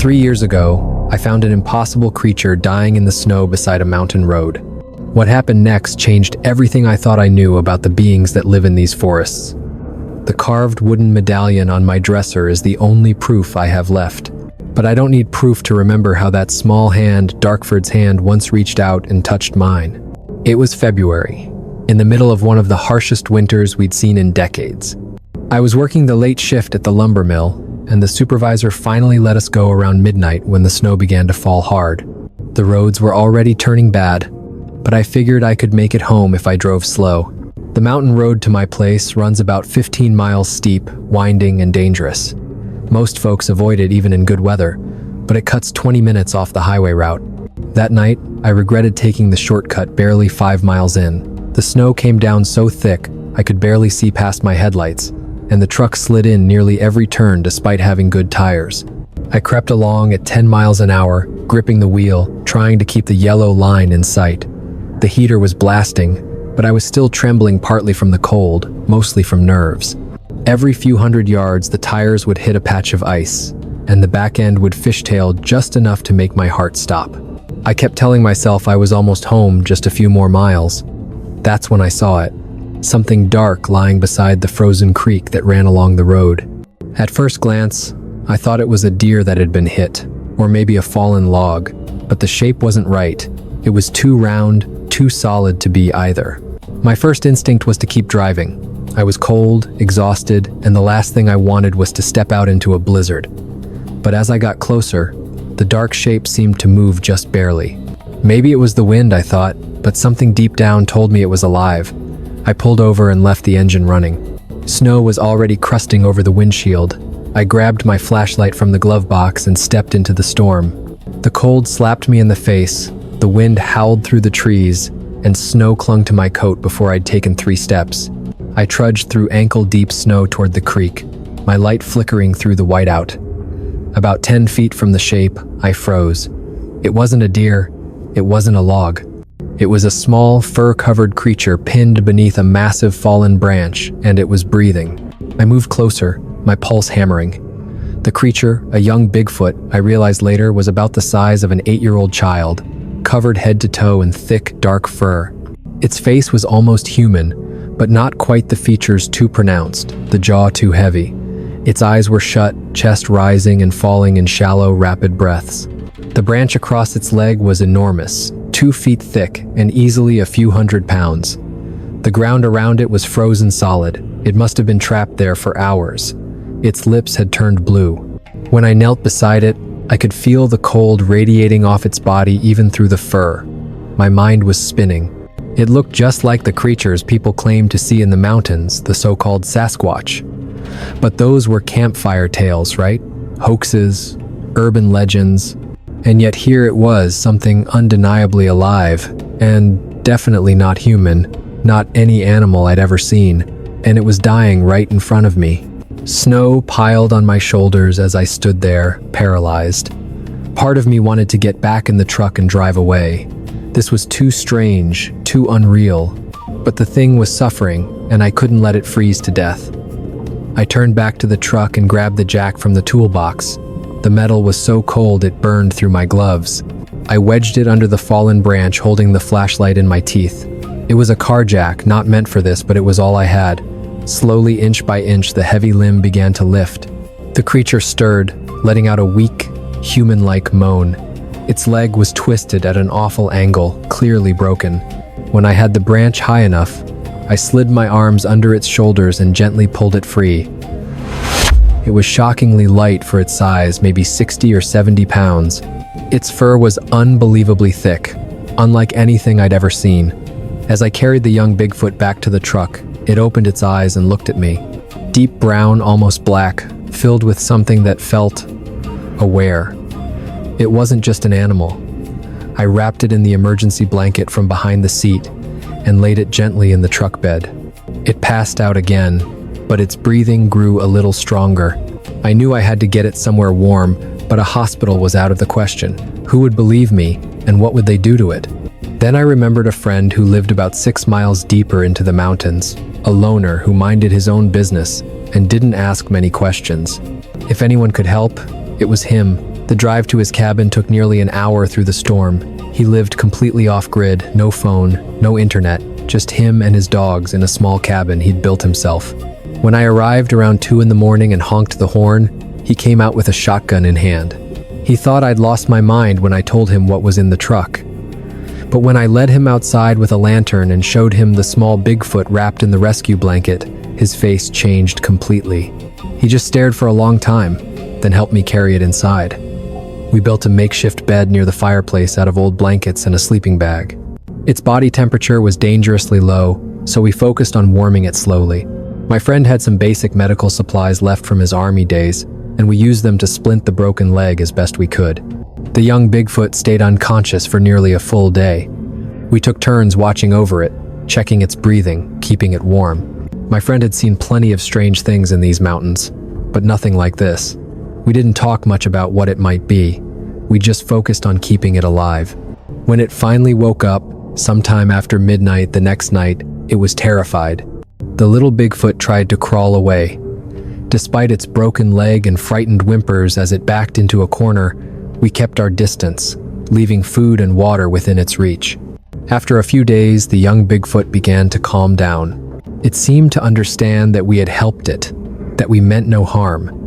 3 years ago, I found an impossible creature dying in the snow beside a mountain road. What happened next changed everything I thought I knew about the beings that live in these forests. The carved wooden medallion on my dresser is the only proof I have left. But I don't need proof to remember how that small hand, Darkford's hand, once reached out and touched mine. It was February, in the middle of one of the harshest winters we'd seen in decades. I was working the late shift at the lumber mill, and the supervisor finally let us go around midnight when the snow began to fall hard. The roads were already turning bad, but I figured I could make it home if I drove slow. The mountain road to my place runs about 15 miles steep, winding, and dangerous. Most folks avoid it even in good weather, but it cuts 20 minutes off the highway route. That night, I regretted taking the shortcut barely 5 miles in. The snow came down so thick, I could barely see past my headlights, and the truck slid in nearly every turn despite having good tires. I crept along at 10 miles an hour, gripping the wheel, trying to keep the yellow line in sight. The heater was blasting, but I was still trembling partly from the cold, mostly from nerves. Every few hundred yards, the tires would hit a patch of ice, and the back end would fishtail just enough to make my heart stop. I kept telling myself I was almost home, just a few more miles. That's when I saw it. Something dark lying beside the frozen creek that ran along the road. At first glance, I thought it was a deer that had been hit, or maybe a fallen log, but the shape wasn't right. It was too round, too solid to be either. My first instinct was to keep driving. I was cold, exhausted, and the last thing I wanted was to step out into a blizzard. But as I got closer, the dark shape seemed to move just barely. Maybe it was the wind, I thought, but something deep down told me it was alive. I pulled over and left the engine running. Snow was already crusting over the windshield. I grabbed my flashlight from the glove box and stepped into the storm. The cold slapped me in the face, the wind howled through the trees, and snow clung to my coat before I'd taken 3 steps. I trudged through ankle-deep snow toward the creek, my light flickering through the whiteout. About 10 feet from the shape, I froze. It wasn't a deer, it wasn't a log. It was a small, fur-covered creature pinned beneath a massive fallen branch, and it was breathing. I moved closer, my pulse hammering. The creature, a young Bigfoot, I realized later was about the size of an 8-year-old child, covered head to toe in thick, dark fur. Its face was almost human, but not quite the features too pronounced, the jaw too heavy. Its eyes were shut, chest rising and falling in shallow, rapid breaths. The branch across its leg was enormous, 2 feet thick and easily a few hundred pounds. The ground around it was frozen solid. It must have been trapped there for hours. Its lips had turned blue. When I knelt beside it, I could feel the cold radiating off its body even through the fur. My mind was spinning. It looked just like the creatures people claim to see in the mountains, the so-called Sasquatch. But those were campfire tales, right? Hoaxes, urban legends. And yet here it was, something undeniably alive, and definitely not human, not any animal I'd ever seen, and it was dying right in front of me. Snow piled on my shoulders as I stood there, paralyzed. Part of me wanted to get back in the truck and drive away. This was too strange, too unreal, but the thing was suffering, and I couldn't let it freeze to death. I turned back to the truck and grabbed the jack from the toolbox. The metal was so cold it burned through my gloves. I wedged it under the fallen branch, holding the flashlight in my teeth. It was a car jack, not meant for this, but it was all I had. Slowly, inch by inch, the heavy limb began to lift. The creature stirred, letting out a weak, human-like moan. Its leg was twisted at an awful angle, clearly broken. When I had the branch high enough, I slid my arms under its shoulders and gently pulled it free. It was shockingly light for its size, maybe 60 or 70 pounds. Its fur was unbelievably thick, unlike anything I'd ever seen. As I carried the young Bigfoot back to the truck, it opened its eyes and looked at me. Deep brown, almost black, filled with something that felt aware. It wasn't just an animal. I wrapped it in the emergency blanket from behind the seat and laid it gently in the truck bed. It passed out again, but its breathing grew a little stronger. I knew I had to get it somewhere warm, but a hospital was out of the question. Who would believe me, and what would they do to it? Then I remembered a friend who lived about 6 miles deeper into the mountains, a loner who minded his own business and didn't ask many questions. If anyone could help, it was him. The drive to his cabin took nearly an hour through the storm. He lived completely off-grid, no phone, no internet, just him and his dogs in a small cabin he'd built himself. When I arrived around 2 in the morning and honked the horn, he came out with a shotgun in hand. He thought I'd lost my mind when I told him what was in the truck. But when I led him outside with a lantern and showed him the small Bigfoot wrapped in the rescue blanket, his face changed completely. He just stared for a long time, then helped me carry it inside. We built a makeshift bed near the fireplace out of old blankets and a sleeping bag. Its body temperature was dangerously low, so we focused on warming it slowly. My friend had some basic medical supplies left from his army days, and we used them to splint the broken leg as best we could. The young Bigfoot stayed unconscious for nearly a full day. We took turns watching over it, checking its breathing, keeping it warm. My friend had seen plenty of strange things in these mountains, but nothing like this. We didn't talk much about what it might be. We just focused on keeping it alive. When it finally woke up, sometime after midnight the next night, it was terrified. The little Bigfoot tried to crawl away. Despite its broken leg and frightened whimpers as it backed into a corner, we kept our distance, leaving food and water within its reach. After a few days, the young Bigfoot began to calm down. It seemed to understand that we had helped it, that we meant no harm.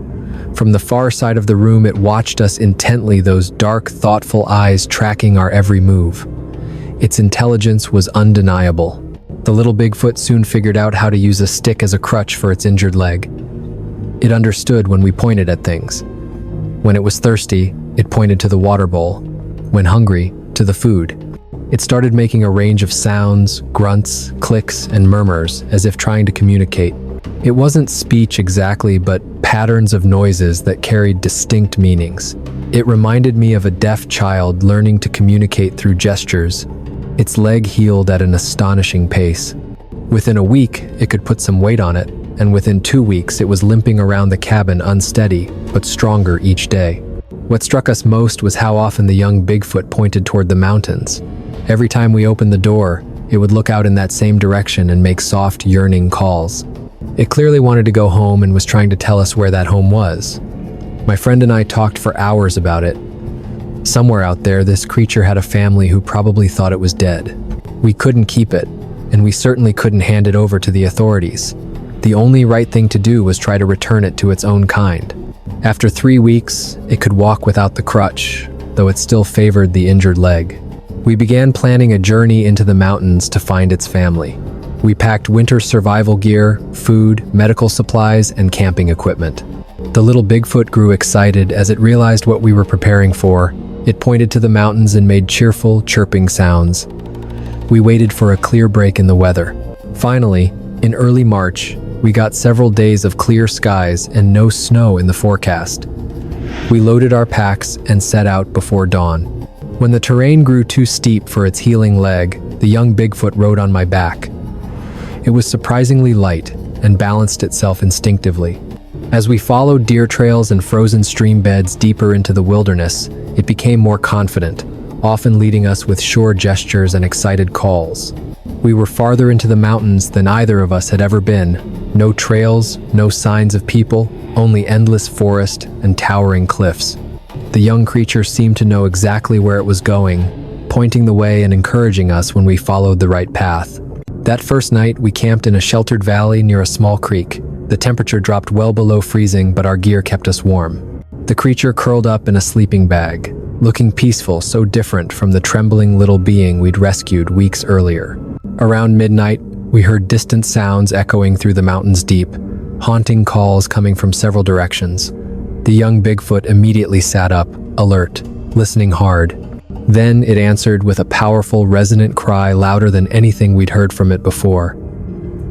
From the far side of the room, it watched us intently, those dark, thoughtful eyes tracking our every move. Its intelligence was undeniable. The little Bigfoot soon figured out how to use a stick as a crutch for its injured leg. It understood when we pointed at things. When it was thirsty, it pointed to the water bowl. When hungry, to the food. It started making a range of sounds, grunts, clicks, and murmurs, as if trying to communicate. It wasn't speech exactly, but patterns of noises that carried distinct meanings. It reminded me of a deaf child learning to communicate through gestures. Its leg healed at an astonishing pace. Within a week, it could put some weight on it, and within 2 weeks, it was limping around the cabin unsteady, but stronger each day. What struck us most was how often the young Bigfoot pointed toward the mountains. Every time we opened the door, it would look out in that same direction and make soft, yearning calls. It clearly wanted to go home and was trying to tell us where that home was. My friend and I talked for hours about it. Somewhere out there, this creature had a family who probably thought it was dead. We couldn't keep it, and we certainly couldn't hand it over to the authorities. The only right thing to do was try to return it to its own kind. After 3 weeks, it could walk without the crutch, though it still favored the injured leg. We began planning a journey into the mountains to find its family. We packed winter survival gear, food, medical supplies, and camping equipment. The little Bigfoot grew excited as it realized what we were preparing for. It pointed to the mountains and made cheerful, chirping sounds. We waited for a clear break in the weather. Finally, in early March, we got several days of clear skies and no snow in the forecast. We loaded our packs and set out before dawn. When the terrain grew too steep for its healing leg, the young Bigfoot rode on my back. It was surprisingly light and balanced itself instinctively. As we followed deer trails and frozen stream beds deeper into the wilderness, it became more confident, often leading us with sure gestures and excited calls. We were farther into the mountains than either of us had ever been. No trails, no signs of people, only endless forest and towering cliffs. The young creature seemed to know exactly where it was going, pointing the way and encouraging us when we followed the right path. That first night, we camped in a sheltered valley near a small creek. The temperature dropped well below freezing, but our gear kept us warm. The creature curled up in a sleeping bag, looking peaceful, so different from the trembling little being we'd rescued weeks earlier. Around midnight, we heard distant sounds echoing through the mountains deep, haunting calls coming from several directions. The young Bigfoot immediately sat up, alert, listening hard. Then it answered with a powerful, resonant cry louder than anything we'd heard from it before.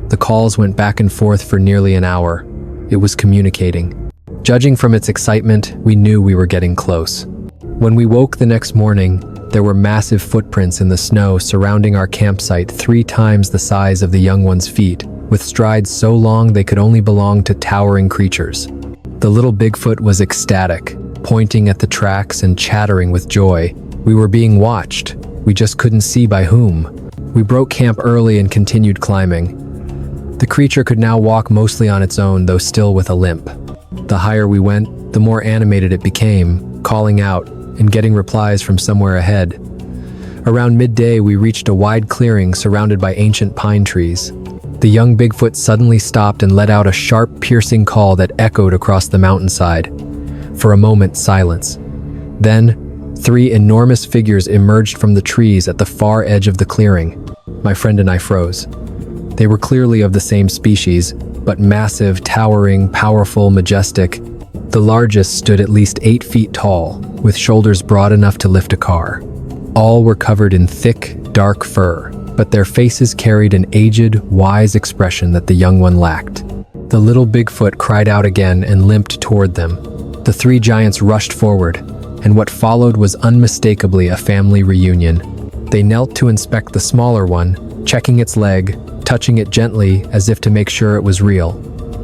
The calls went back and forth for nearly an hour. It was communicating. Judging from its excitement, we knew we were getting close. When we woke the next morning, there were massive footprints in the snow surrounding our campsite 3 times the size of the young one's feet, with strides so long they could only belong to towering creatures. The little Bigfoot was ecstatic, pointing at the tracks and chattering with joy. We were being watched. We just couldn't see by whom. We broke camp early and continued climbing. The creature could now walk mostly on its own, though still with a limp. The higher we went, the more animated it became, calling out and getting replies from somewhere ahead. Around midday, we reached a wide clearing surrounded by ancient pine trees. The young Bigfoot suddenly stopped and let out a sharp, piercing call that echoed across the mountainside. For a moment, silence. Then, 3 enormous figures emerged from the trees at the far edge of the clearing. My friend and I froze. They were clearly of the same species, but massive, towering, powerful, majestic. The largest stood at least 8 feet tall, with shoulders broad enough to lift a car. All were covered in thick, dark fur, but their faces carried an aged, wise expression that the young one lacked. The little Bigfoot cried out again and limped toward them. The 3 giants rushed forward, and what followed was unmistakably a family reunion. They knelt to inspect the smaller one, checking its leg, touching it gently as if to make sure it was real.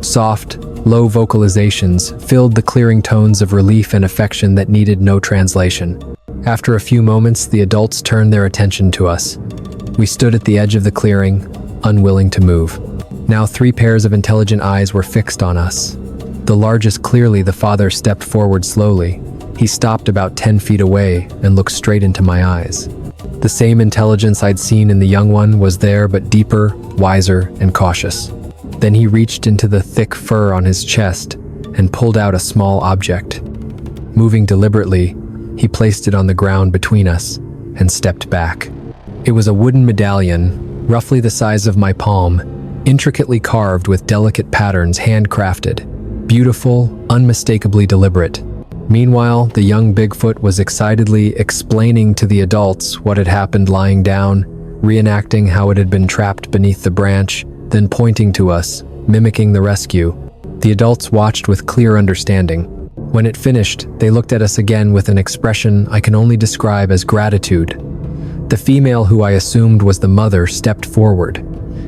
Soft, low vocalizations filled the clearing tones of relief and affection that needed no translation. After a few moments, the adults turned their attention to us. We stood at the edge of the clearing, unwilling to move. Now 3 pairs of intelligent eyes were fixed on us. The largest, clearly the father, stepped forward slowly. He stopped about 10 feet away and looked straight into my eyes. The same intelligence I'd seen in the young one was there, but deeper, wiser, and cautious. Then he reached into the thick fur on his chest and pulled out a small object. Moving deliberately, he placed it on the ground between us and stepped back. It was a wooden medallion, roughly the size of my palm, intricately carved with delicate patterns handcrafted, beautiful, unmistakably deliberate. Meanwhile, the young Bigfoot was excitedly explaining to the adults what had happened lying down, reenacting how it had been trapped beneath the branch, then pointing to us, mimicking the rescue. The adults watched with clear understanding. When it finished, they looked at us again with an expression I can only describe as gratitude. The female, who I assumed was the mother, stepped forward.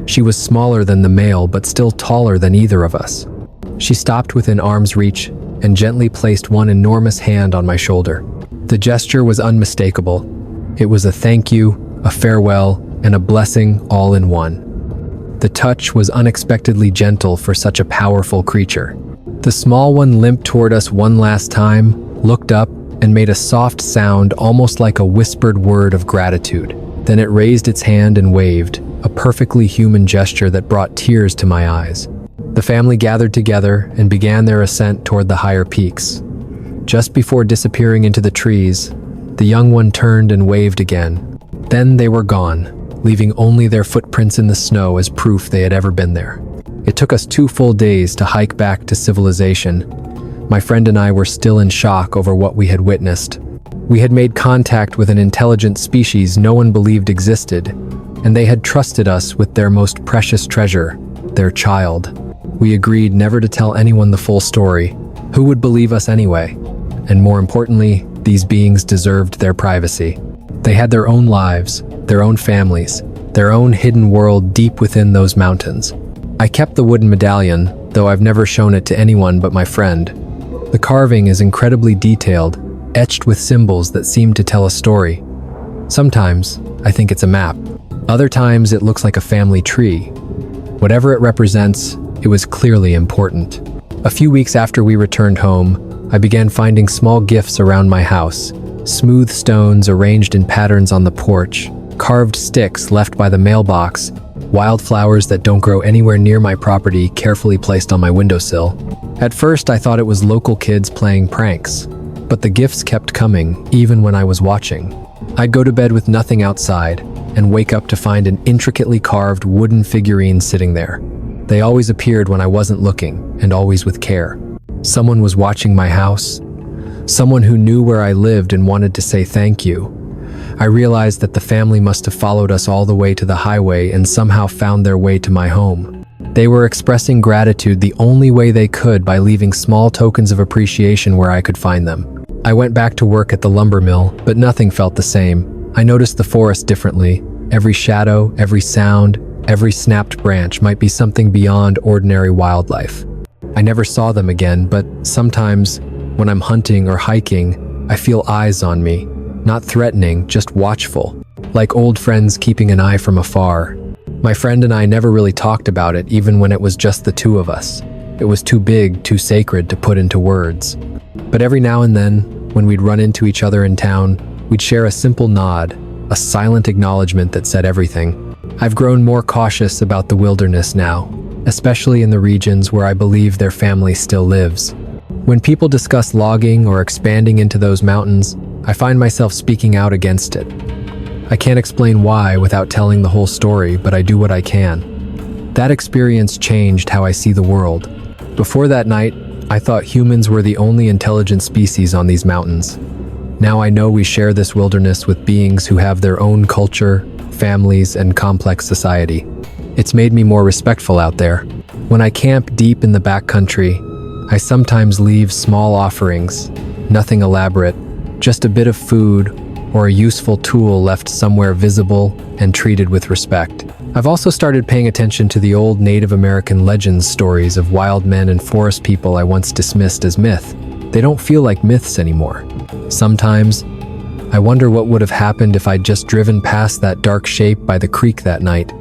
She was smaller than the male, but still taller than either of us. She stopped within arm's reach and gently placed one enormous hand on my shoulder. The gesture was unmistakable. It was a thank you, a farewell, and a blessing all in one. The touch was unexpectedly gentle for such a powerful creature. The small one limped toward us one last time, looked up, and made a soft sound almost like a whispered word of gratitude. Then it raised its hand and waved, a perfectly human gesture that brought tears to my eyes. The family gathered together and began their ascent toward the higher peaks. Just before disappearing into the trees, the young one turned and waved again. Then they were gone, leaving only their footprints in the snow as proof they had ever been there. It took us 2 full days to hike back to civilization. My friend and I were still in shock over what we had witnessed. We had made contact with an intelligent species no one believed existed, and they had trusted us with their most precious treasure, their child. We agreed never to tell anyone the full story. Who would believe us anyway? And more importantly, these beings deserved their privacy. They had their own lives, their own families, their own hidden world deep within those mountains. I kept the wooden medallion, though I've never shown it to anyone but my friend. The carving is incredibly detailed, etched with symbols that seem to tell a story. Sometimes, I think it's a map. Other times, it looks like a family tree. Whatever it represents, it was clearly important. A few weeks after we returned home, I began finding small gifts around my house. Smooth stones arranged in patterns on the porch, carved sticks left by the mailbox, wildflowers that don't grow anywhere near my property carefully placed on my windowsill. At first, I thought it was local kids playing pranks, but the gifts kept coming even when I was watching. I'd go to bed with nothing outside and wake up to find an intricately carved wooden figurine sitting there. They always appeared when I wasn't looking, and always with care. Someone was watching my house, someone who knew where I lived and wanted to say thank you. I realized that the family must have followed us all the way to the highway and somehow found their way to my home. They were expressing gratitude the only way they could by leaving small tokens of appreciation where I could find them. I went back to work at the lumber mill, but nothing felt the same. I noticed the forest differently. Every shadow, every sound, every snapped branch might be something beyond ordinary wildlife. I never saw them again, but sometimes, when I'm hunting or hiking, I feel eyes on me. Not threatening, just watchful, like old friends keeping an eye from afar. My friend and I never really talked about it, even when it was just the 2 of us. It was too big, too sacred to put into words. But every now and then, When we'd run into each other in town, we'd share a simple nod, a silent acknowledgement that said everything. I've grown more cautious about the wilderness now, especially in the regions where I believe their family still lives. When people discuss logging or expanding into those mountains, I find myself speaking out against it. I can't explain why without telling the whole story, but I do what I can. That experience changed how I see the world. Before that night, I thought humans were the only intelligent species on these mountains. Now I know we share this wilderness with beings who have their own culture, families, and complex society. It's made me more respectful out there. When I camp deep in the backcountry, I sometimes leave small offerings, nothing elaborate, just a bit of food or a useful tool left somewhere visible and treated with respect. I've also started paying attention to the old Native American legends stories of wild men and forest people I once dismissed as myth. They don't feel like myths anymore. Sometimes, I wonder what would have happened if I'd just driven past that dark shape by the creek that night.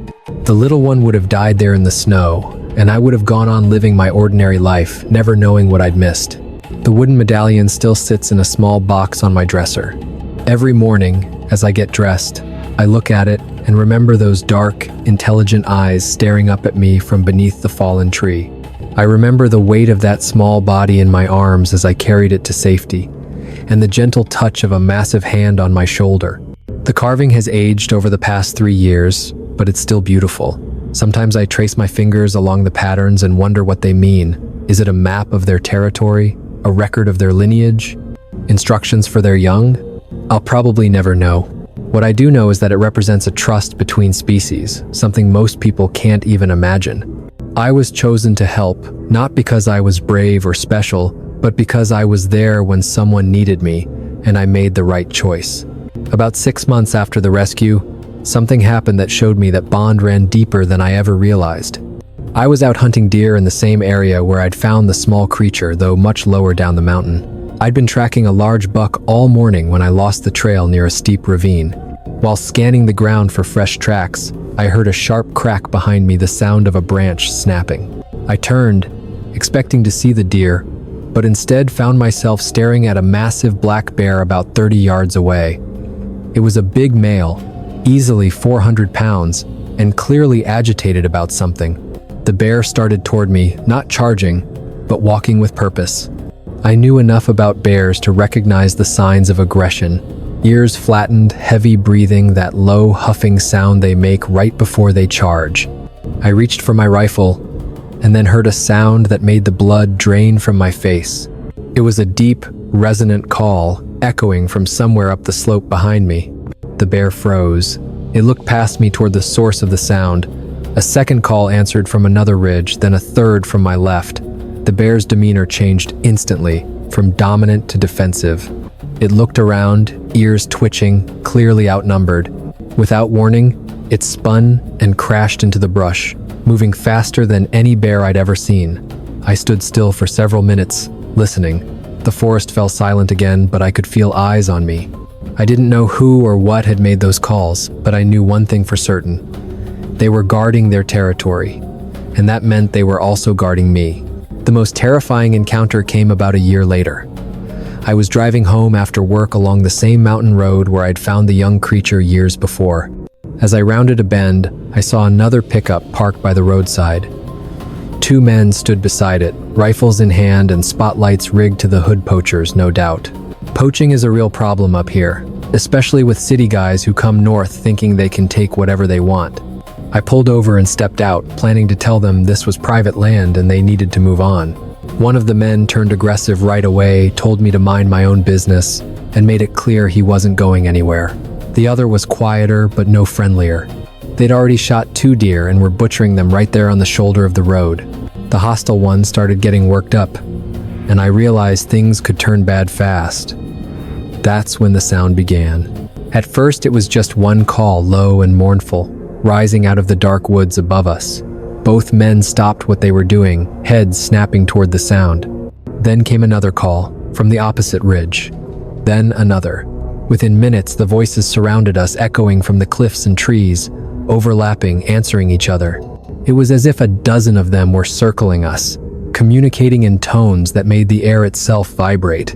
The little one would have died there in the snow, and I would have gone on living my ordinary life, never knowing what I'd missed. The wooden medallion still sits in a small box on my dresser. Every morning, as I get dressed, I look at it and remember those dark, intelligent eyes staring up at me from beneath the fallen tree. I remember the weight of that small body in my arms as I carried it to safety, and the gentle touch of a massive hand on my shoulder. The carving has aged over the past 3 years, but it's still beautiful. Sometimes I trace my fingers along the patterns and wonder what they mean. Is it a map of their territory? A record of their lineage? Instructions for their young? I'll probably never know. What I do know is that it represents a trust between species, something most people can't even imagine. I was chosen to help, not because I was brave or special, but because I was there when someone needed me, and I made the right choice. About 6 months after the rescue, something happened that showed me that bond ran deeper than I ever realized. I was out hunting deer in the same area where I'd found the small creature, though much lower down the mountain. I'd been tracking a large buck all morning when I lost the trail near a steep ravine. While scanning the ground for fresh tracks, I heard a sharp crack behind me, the sound of a branch snapping. I turned, expecting to see the deer, but instead found myself staring at a massive black bear about 30 yards away. It was a big male, easily 400 pounds, and clearly agitated about something. The bear started toward me, not charging, but walking with purpose. I knew enough about bears to recognize the signs of aggression. Ears flattened, heavy breathing, that low, huffing sound they make right before they charge. I reached for my rifle, and then heard a sound that made the blood drain from my face. It was a deep, resonant call, echoing from somewhere up the slope behind me. The bear froze. It looked past me toward the source of the sound. A second call answered from another ridge, then a third from my left. The bear's demeanor changed instantly, from dominant to defensive. It looked around, ears twitching, clearly outnumbered. Without warning, it spun and crashed into the brush, moving faster than any bear I'd ever seen. I stood still for several minutes, listening. The forest fell silent again, but I could feel eyes on me. I didn't know who or what had made those calls, but I knew one thing for certain. They were guarding their territory, and that meant they were also guarding me. The most terrifying encounter came about a year later. I was driving home after work along the same mountain road where I'd found the young creature years before. As I rounded a bend, I saw another pickup parked by the roadside. 2 men stood beside it, rifles in hand and spotlights rigged to the hood poachers, no doubt. Poaching is a real problem up here, especially with city guys who come north thinking they can take whatever they want. I pulled over and stepped out, planning to tell them this was private land and they needed to move on. One of the men turned aggressive right away, told me to mind my own business, and made it clear he wasn't going anywhere. The other was quieter, but no friendlier. They'd already shot 2 deer and were butchering them right there on the shoulder of the road. The hostile one started getting worked up, and I realized things could turn bad fast. That's when the sound began. At first, it was just one call, low and mournful, rising out of the dark woods above us. Both men stopped what they were doing, heads snapping toward the sound. Then came another call, from the opposite ridge. Then another. Within minutes, the voices surrounded us, echoing from the cliffs and trees, overlapping, answering each other. It was as if a dozen of them were circling us, communicating in tones that made the air itself vibrate.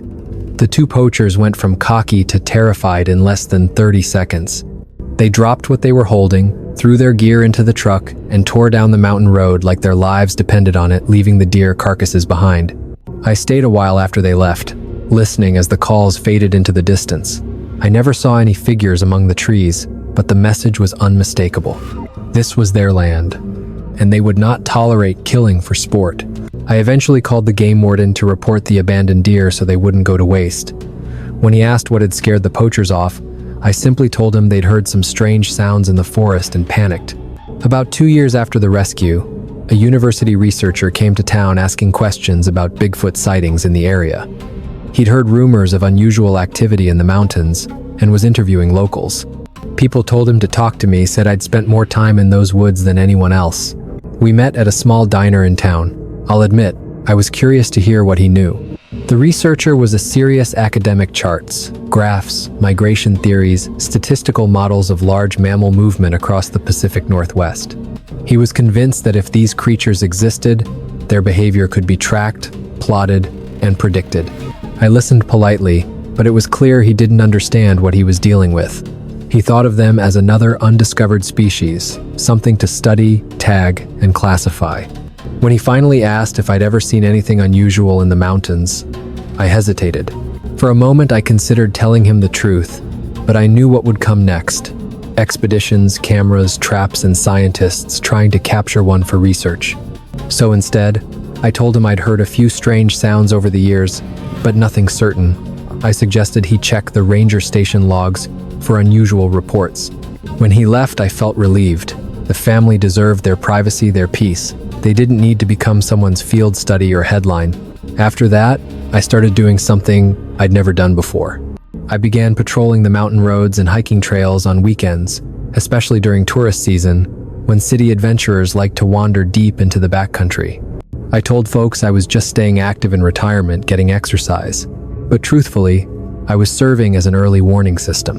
The two poachers went from cocky to terrified in less than 30 seconds. They dropped what they were holding, threw their gear into the truck, and tore down the mountain road like their lives depended on it, leaving the deer carcasses behind. I stayed a while after they left, listening as the calls faded into the distance. I never saw any figures among the trees, but the message was unmistakable. This was their land, and they would not tolerate killing for sport. I eventually called the game warden to report the abandoned deer so they wouldn't go to waste. When he asked what had scared the poachers off, I simply told him they'd heard some strange sounds in the forest and panicked. About 2 years after the rescue, a university researcher came to town asking questions about Bigfoot sightings in the area. He'd heard rumors of unusual activity in the mountains and was interviewing locals. People told him to talk to me, said I'd spent more time in those woods than anyone else. We met at a small diner in town. I'll admit, I was curious to hear what he knew. The researcher was a serious academic: charts, graphs, migration theories, statistical models of large mammal movement across the Pacific Northwest. He was convinced that if these creatures existed, their behavior could be tracked, plotted, and predicted. I listened politely, but it was clear he didn't understand what he was dealing with. He thought of them as another undiscovered species, something to study, tag, and classify. When he finally asked if I'd ever seen anything unusual in the mountains, I hesitated. For a moment, I considered telling him the truth, but I knew what would come next. Expeditions, cameras, traps, and scientists trying to capture one for research. So instead, I told him I'd heard a few strange sounds over the years, but nothing certain. I suggested he check the ranger station logs for unusual reports. When he left, I felt relieved. The family deserved their privacy, their peace. They didn't need to become someone's field study or headline. After that, I started doing something I'd never done before. I began patrolling the mountain roads and hiking trails on weekends, especially during tourist season, when city adventurers like to wander deep into the backcountry. I told folks I was just staying active in retirement, getting exercise. But truthfully, I was serving as an early warning system.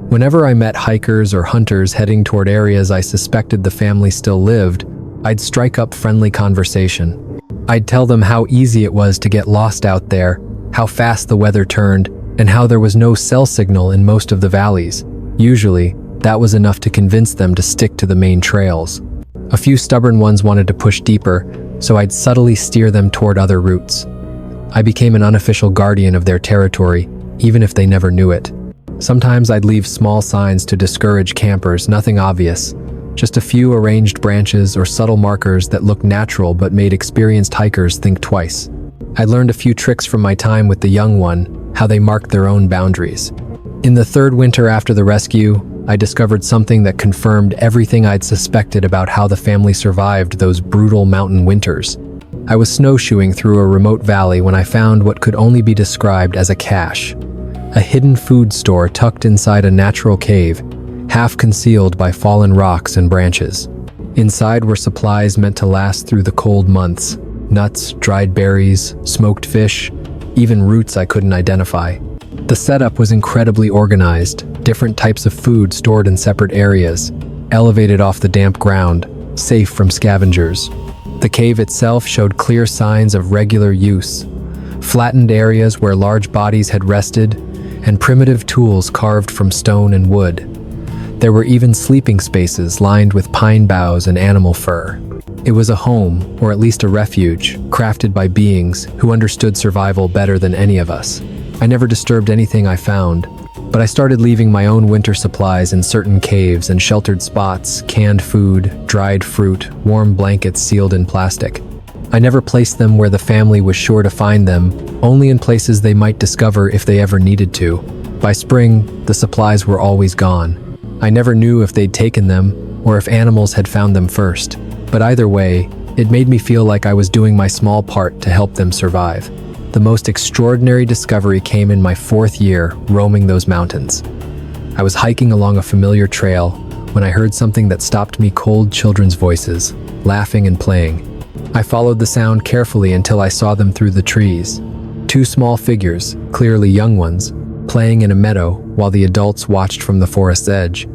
Whenever I met hikers or hunters heading toward areas I suspected the family still lived, I'd strike up friendly conversation. I'd tell them how easy it was to get lost out there, how fast the weather turned, and how there was no cell signal in most of the valleys. Usually, that was enough to convince them to stick to the main trails. A few stubborn ones wanted to push deeper, so I'd subtly steer them toward other routes. I became an unofficial guardian of their territory, even if they never knew it. Sometimes I'd leave small signs to discourage campers, nothing obvious. Just a few arranged branches or subtle markers that looked natural but made experienced hikers think twice. I learned a few tricks from my time with the young one, how they marked their own boundaries. In the third winter after the rescue, I discovered something that confirmed everything I'd suspected about how the family survived those brutal mountain winters. I was snowshoeing through a remote valley when I found what could only be described as a cache, a hidden food store tucked inside a natural cave, half concealed by fallen rocks and branches. Inside were supplies meant to last through the cold months: nuts, dried berries, smoked fish, even roots I couldn't identify. The setup was incredibly organized, different types of food stored in separate areas, elevated off the damp ground, safe from scavengers. The cave itself showed clear signs of regular use: flattened areas where large bodies had rested, and primitive tools carved from stone and wood. There were even sleeping spaces lined with pine boughs and animal fur. It was a home, or at least a refuge, crafted by beings who understood survival better than any of us. I never disturbed anything I found, but I started leaving my own winter supplies in certain caves and sheltered spots: canned food, dried fruit, warm blankets sealed in plastic. I never placed them where the family was sure to find them, only in places they might discover if they ever needed to. By spring, the supplies were always gone. I never knew if they'd taken them or if animals had found them first. But either way, it made me feel like I was doing my small part to help them survive. The most extraordinary discovery came in my 4th year roaming those mountains. I was hiking along a familiar trail when I heard something that stopped me: cold children's voices, laughing and playing. I followed the sound carefully until I saw them through the trees. 2 small figures, clearly young ones, playing in a meadow while the adults watched from the forest's edge.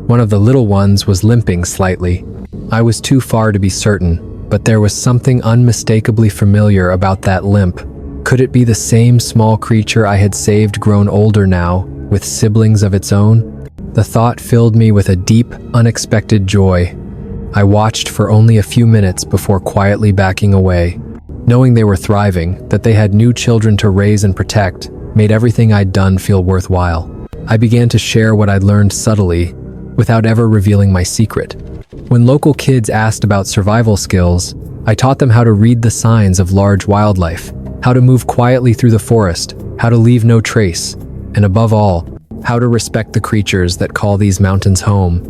One of the little ones was limping slightly. I was too far to be certain, but there was something unmistakably familiar about that limp, Could it be the same small creature I had saved grown older now, with siblings of its own? The thought filled me with a deep, unexpected joy. I watched for only a few minutes before quietly backing away. Knowing they were thriving, that they had new children to raise and protect, made everything I'd done feel worthwhile. I began to share what I'd learned subtly, without ever revealing my secret. When local kids asked about survival skills, I taught them how to read the signs of large wildlife, how to move quietly through the forest, how to leave no trace, and above all, how to respect the creatures that call these mountains home.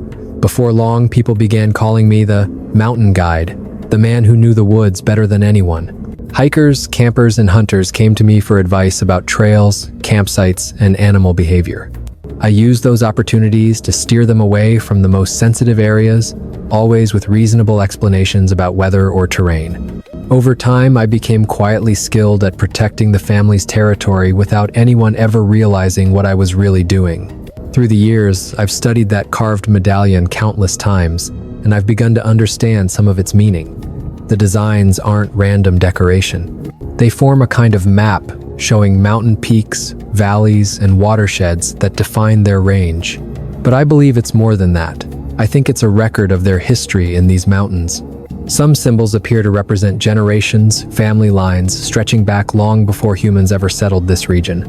Before long, people began calling me the mountain guide, the man who knew the woods better than anyone. Hikers, campers, and hunters came to me for advice about trails, campsites, and animal behavior. I used those opportunities to steer them away from the most sensitive areas, always with reasonable explanations about weather or terrain. Over time, I became quietly skilled at protecting the family's territory without anyone ever realizing what I was really doing. Through the years, I've studied that carved medallion countless times, and I've begun to understand some of its meaning. The designs aren't random decoration. They form a kind of map showing mountain peaks, valleys, and watersheds that define their range. But I believe it's more than that. I think it's a record of their history in these mountains. Some symbols appear to represent generations, family lines, stretching back long before humans ever settled this region.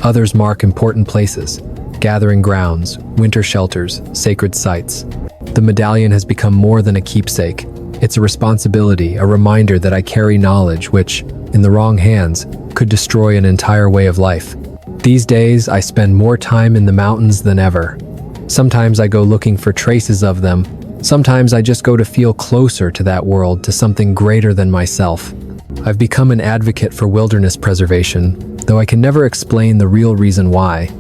Others mark important places, gathering grounds, winter shelters, sacred sites. The medallion has become more than a keepsake. It's a responsibility, a reminder that I carry knowledge which, in the wrong hands, could destroy an entire way of life. These days, I spend more time in the mountains than ever. Sometimes I go looking for traces of them. Sometimes I just go to feel closer to that world, to something greater than myself. I've become an advocate for wilderness preservation, though I can never explain the real reason why.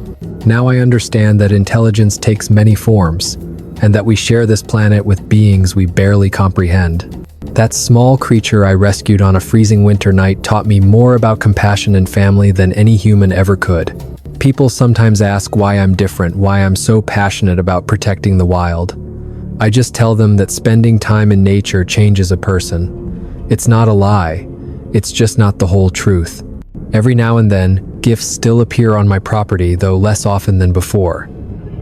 Now I understand that intelligence takes many forms, and that we share this planet with beings we barely comprehend. That small creature I rescued on a freezing winter night taught me more about compassion and family than any human ever could. People sometimes ask why I'm different, why I'm so passionate about protecting the wild. I just tell them that spending time in nature changes a person. It's not a lie, it's just not the whole truth. Every now and then, gifts still appear on my property, though less often than before.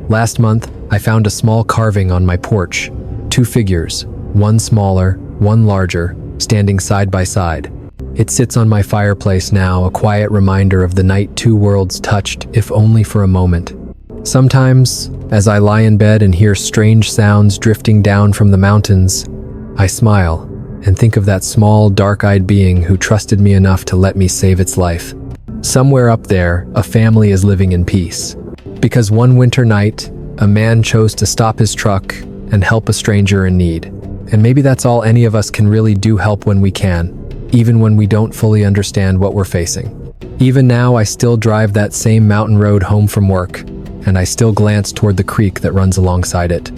Last month, I found a small carving on my porch. 2 figures, one smaller, one larger, standing side by side. It sits on my fireplace now, a quiet reminder of the night 2 worlds touched, if only for a moment. Sometimes, as I lie in bed and hear strange sounds drifting down from the mountains, I smile and think of that small, dark-eyed being who trusted me enough to let me save its life. Somewhere up there, a family is living in peace. Because one winter night, a man chose to stop his truck and help a stranger in need. And maybe that's all any of us can really do, help when we can, even when we don't fully understand what we're facing. Even now, I still drive that same mountain road home from work, and I still glance toward the creek that runs alongside it.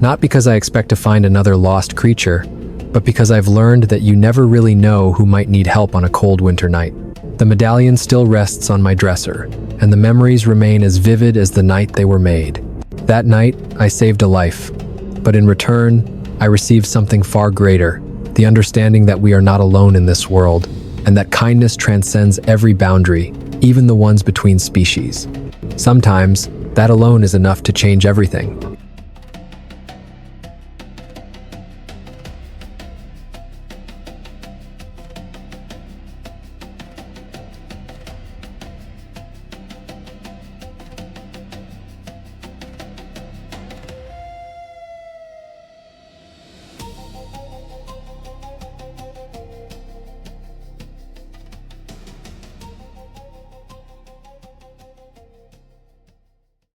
Not because I expect to find another lost creature, but because I've learned that you never really know who might need help on a cold winter night. The medallion still rests on my dresser, and the memories remain as vivid as the night they were made. That night, I saved a life, but in return, I received something far greater, the understanding that we are not alone in this world, and that kindness transcends every boundary, even the ones between species. Sometimes, that alone is enough to change everything.